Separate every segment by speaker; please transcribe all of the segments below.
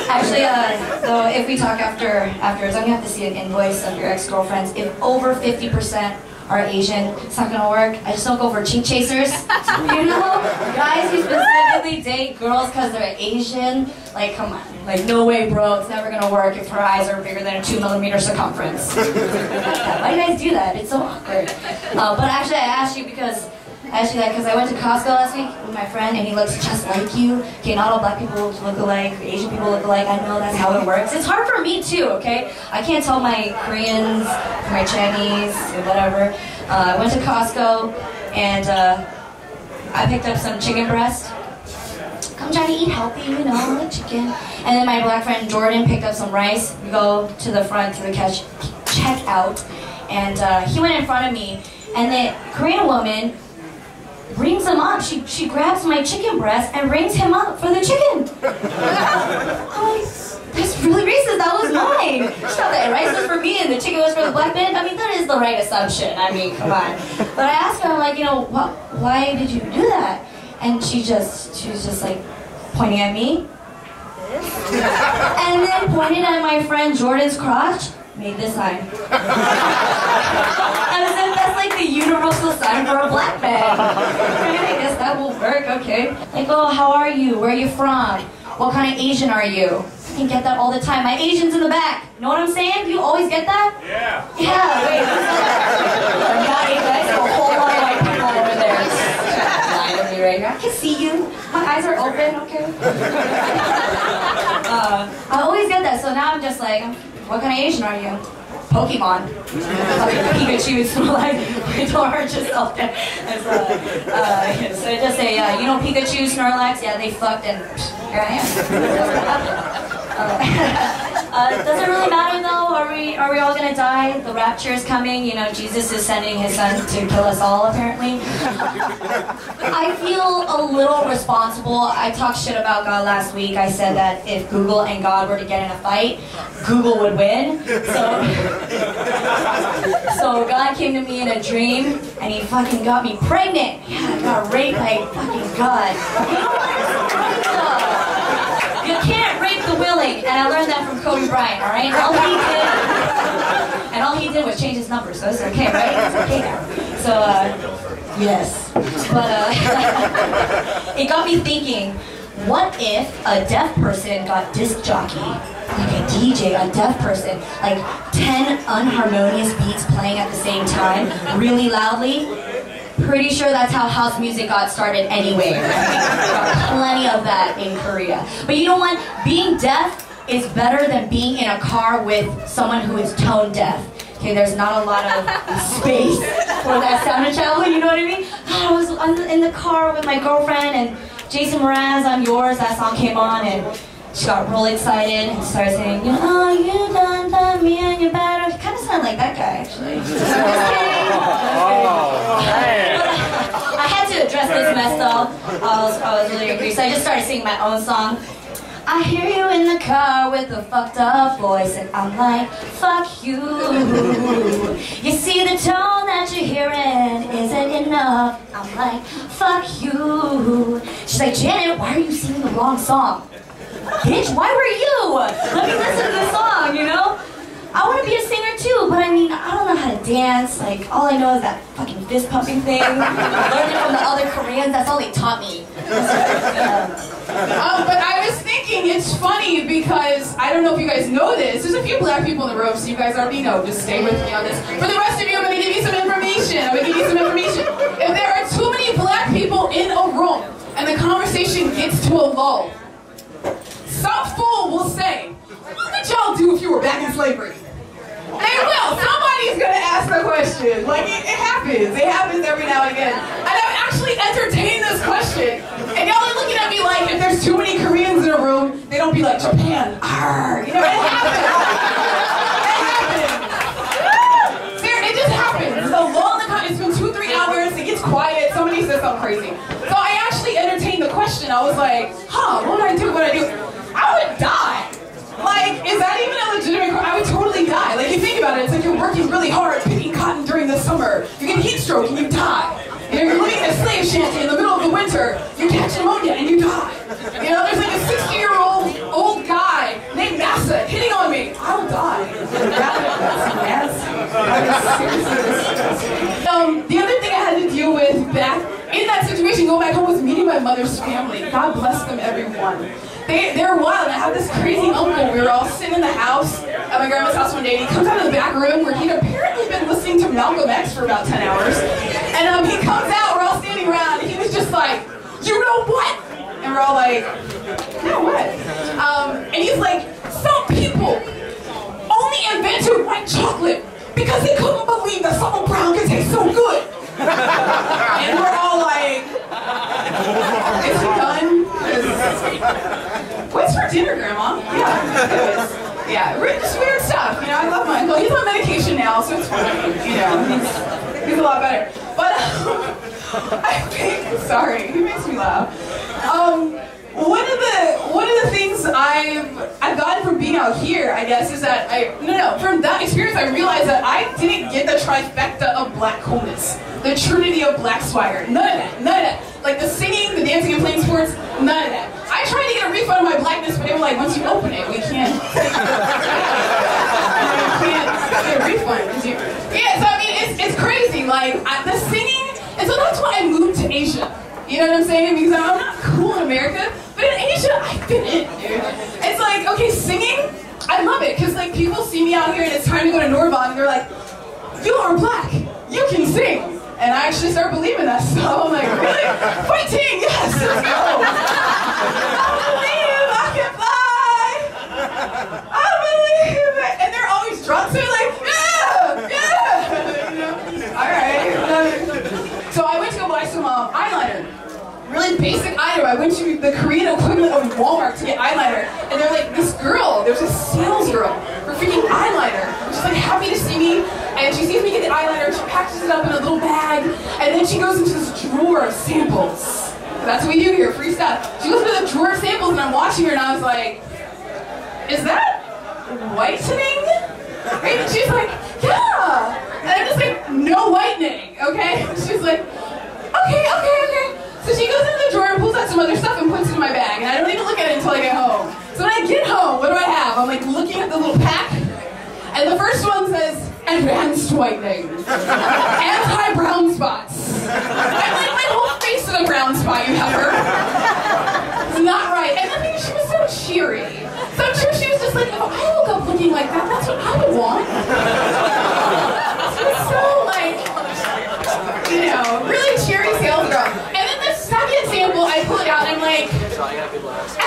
Speaker 1: Actually, so if we talk afterwards, I'm gonna have to see an invoice of your ex-girlfriends. If over 50% are Asian, it's not gonna work. I just don't go for chink chasers. You know? Guys who specifically date girls because they're Asian, like, come on. Like, no way, bro, it's never gonna work if her eyes are bigger than a 2mm circumference. Why do you guys do that? It's so awkward. But actually, I asked you because I went to Costco last week with my friend and he looks just like you. Okay, not all black people look alike, Asian people look alike. I know that's how it works. It's hard for me too, okay? I can't tell my Koreans from my Chinese or whatever. I went to Costco and I picked up some chicken breast. I'm trying to eat healthy, you know, I like chicken. And then my black friend Jordan picked up some rice. We go to the front to the checkout and he went in front of me and the Korean woman rings him up. She grabs my chicken breast and rings him up for the chicken. I'm like, that's really racist. That was mine. She thought that rice was for me and the chicken was for the black man. I mean, that is the right assumption. I mean, come on. But I asked her, I'm like, you know, why did you do that? And she was just like pointing at me. And then pointed at my friend Jordan's crotch. Made this sign. And I said, that's like the universal sign for a black man. I guess that will work, okay. Like, oh, how are you? Where are you from? What kind of Asian are you? I can get that all the time. My Asian's in the back. You know what I'm saying? You always get that? Yeah. Yeah, wait, who's that? Not Asian, I see a whole lot of white people over there. Lying to me right here. I can see you. My eyes are open, okay? I always get that, so now I'm just like, what kind of Asian are you? Pokemon. Pikachu is like, don't hurt yourself. So I just say, you know Pikachu, Snorlax? Yeah, they fucked and here I am. Does it really matter though? Are we all gonna die? The rapture is coming. You know, Jesus is sending his son to kill us all apparently. I feel a little responsible. I talked shit about God last week. I said that if Google and God were to get in a fight, Google would win. So God came to me in a dream and he fucking got me pregnant. Yeah, I got raped by fucking God. You know what? You can't rape the willing, and I learned that from Kobe Bryant, alright? All he did was change his number, so it's okay, right? It's okay now. So, yes. But, it got me thinking, what if a deaf person got disc jockey? Like a DJ, a deaf person, like 10 unharmonious beats playing at the same time, really loudly? Pretty sure that's how house music got started anyway. Got plenty of that in Korea. But you know what? Being deaf is better than being in a car with someone who is tone deaf. Okay, there's not a lot of space for that sound to travel, you know what I mean? I was in the car with my girlfriend and Jason Mraz, I'm Yours, that song came on and she got real excited and started saying, you know, you done me and you better. It kind of sounded like that guy, actually. I had to address this mess though. I was really angry, so I just started singing my own song. I hear you in the car with a fucked up voice and I'm like, fuck you. You see the tone that you're hearing isn't enough. I'm like, fuck you. She's like, Janet, why are you singing the wrong song? Bitch, why were you? Let me listen to the song, you know? I want to be a singer too, but I mean, I don't know how to dance. Like, all I know is that fucking fist pumping thing. I learned it from the other Koreans, that's all they taught me.
Speaker 2: But I was thinking, it's funny because, I don't know if you guys know this, there's a few black people in the room, so you guys already know, just stay with me on this. For the rest of you, I'm going to give you some information. If there are too many black people in a room, and the conversation gets to a lull, some fool will say, what would y'all do if you were back in slavery? They will. Somebody's going to ask the question. Like, it happens. It happens every now and again. And I've actually entertained this question. And y'all are looking at me like, if there's too many Koreans in a room, they don't be like, Japan, argh. You know, it happens. It just happens. So long it's been 2-3 hours, it gets quiet, somebody says something crazy. So I actually entertained the question. I was like, what would I do? I would die. Like, is that even a legitimate crime? I would totally die. Like, you think about it, it's like you're working really hard picking cotton during the summer. You get heat stroke and you die. You know, you're living in a slave shanty in the middle of the winter. You catch pneumonia and you die. You know, there's like a 60-year-old old guy The other thing I had to deal with back in that situation, going back home, was meeting my mother's family. God bless them, everyone. They're wild. I have this crazy uncle. We were all sitting in the house at my grandma's house one day, and he comes out of the back room where he'd apparently been listening to Malcolm X for about 10 hours. And he comes out, we're all standing around, and he was just like, "You know what?" And we're all like, "Yeah, what?" And he's like, "Some people only invented white chocolate because they couldn't believe that something brown could taste so good." And we're all like, "Is he done? What's for dinner, Grandma?" Yeah, just weird stuff. You know, I love my uncle. He's on medication now, so it's fine. You know, he's a lot better. But I think, sorry, he makes me laugh. One of the things I've gotten from being out here, I guess, is that from that experience I realized that I didn't get the trifecta of black coolness, the trinity of black swagger. None of that. Like the singing, the dancing, and playing sports, none of that. I tried to get a refund of my blackness, but they were like, "Once you open it, we can't." You can't get a refund. Yeah, so I mean, it's crazy. Like the singing, and so that's why I moved to Asia. You know what I'm saying? Because I'm not cool in America, but in Asia, I fit in, dude. It's like, okay, singing, I love it, because like people see me out here and it's time to go to Norvon, and they're like, "You are black, you can sing." And I actually start believing that stuff. I'm like, "Really? Fighting, yes, let's go." I believe I can fly. I believe it. And they're always drunk, so they're like, yeah. You know? All right. So I went to go buy some eyeliner. Really basic item. I went to the Korean equivalent of Walmart to get eyeliner, and they're like, this girl, there's a sales girl for freaking eyeliner. She's like happy to see me, and she sees me get the eyeliner, she packages it up in a little bag, and then she goes into this drawer of samples. That's what we do here, free stuff. She goes into the drawer of samples, and I'm watching her, and I was like, "Is that whitening?" Right? And she's like, "Yeah." And I'm just like, "No whitening, okay?" She's like, okay. So she goes into the drawer and pulls out some other stuff and puts it in my bag, and I don't even look at it until I get home. So when I get home, what do I have? I'm like looking at the little pack, and the first one says, "Advanced whitening, anti-brown spots." I'm like, my whole face is a brown spot, you heifer. It's not right. And the thing is, she was so cheery. So I'm sure she was just like, if I woke up looking like that, that's what I would want. She was so like, you know, really cheery sales girl. And then the second sample, I pull it out and I'm like,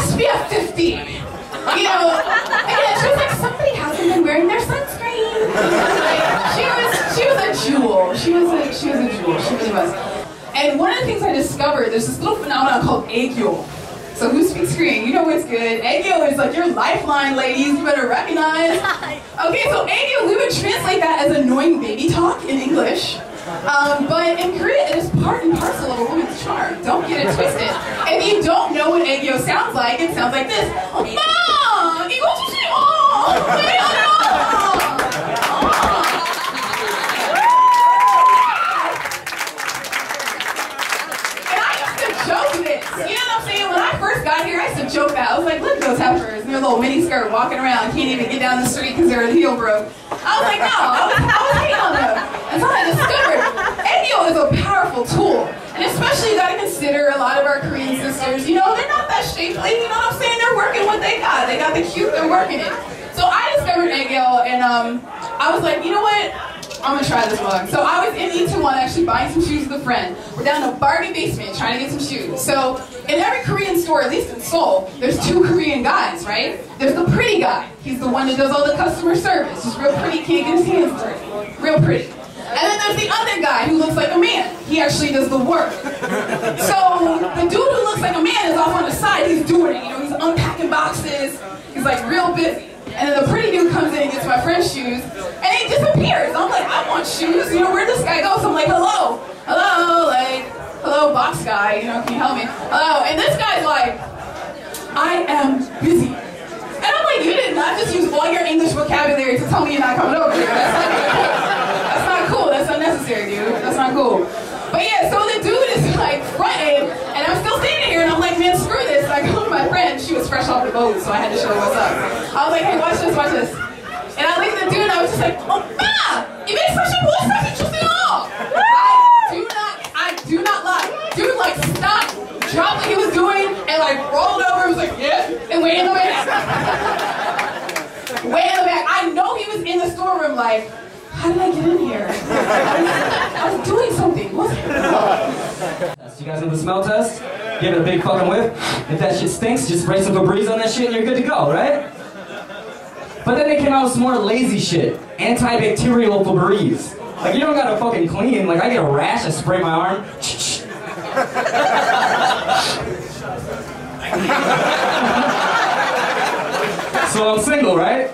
Speaker 2: SPF 50. You know, and she was like, somebody hasn't been wearing their sunscreen. Like, she was a jewel. She was a jewel. She really was. And one of the things I discovered, there's this little phenomenon called aegyo. So who speaks Korean? You know what's good. Aegyo is like your lifeline, ladies. You better recognize. Okay, so aegyo, we would translate that as annoying baby talk in English. But in Korea, it is part and parcel of a woman's charm. Don't get it twisted. If you don't know what aegyo sounds like, it sounds like this. Mom, 이거 주세요. And I used to joke this. You know what I'm saying? When I first got here, I used to joke that. I was like, look at those heifers in their little mini skirt walking around, can't even get down the street because their heel broke. I was like, no, I was hating on them. Until I discovered aegyo is a powerful tool. And especially you gotta consider a lot of our Korean sisters, you know, they're not that shapely, you know what I'm saying? They're working what they got. They got the cute, they're working it. So I discovered aegyo, and I was like, you know what? I'm gonna try this mug. So I was in Itaewon actually buying some shoes with a friend. We're down in a Barbie basement trying to get some shoes. So in every Korean store, at least in Seoul, there's two Korean guys, right? There's the pretty guy. He's the one that does all the customer service. He's real pretty, can't get his hands dirty. Real pretty. And then there's the other guy who looks like a man. He actually does the work. So the dude who looks like a man is off on the side. He's doing it. You know, he's unpacking boxes. He's like real busy. And then the pretty dude comes in and gets my friend's shoes, and he disappears. I'm like, I want shoes. You know, where'd this guy go? So I'm like, hello, like, hello, box guy. You know, can you help me? Hello. And this guy's like, I am busy. And I'm like, you did not just use all your English vocabulary to tell me you're not coming over here. That's not cool. That's unnecessary, dude. That's not cool. But yeah, so the dude is like fronting, and I'm still standing here, and I'm like, man, screw this. And I go to my friend. She was fresh off the boat, so I had to show her what's up. I was like, hey, watch this, watch this. And I look at the dude, and I was just just like, oh, you make such a voice message just all. I do not lie. Dude, like, stopped, dropped what he was doing, and like rolled over and was like, yeah, and way in the back. Way in the back. I know he was in the storeroom like, how did I get in here? I was doing something. What?
Speaker 3: You guys know the smell test? Give it a big fucking whiff. If that shit stinks, just spray some Febreze on that shit and you're good to go, right? But then they came out with some more lazy shit. Antibacterial Febreze. Like, you don't gotta fucking clean. Like, I get a rash, I spray my arm. So I'm single, right?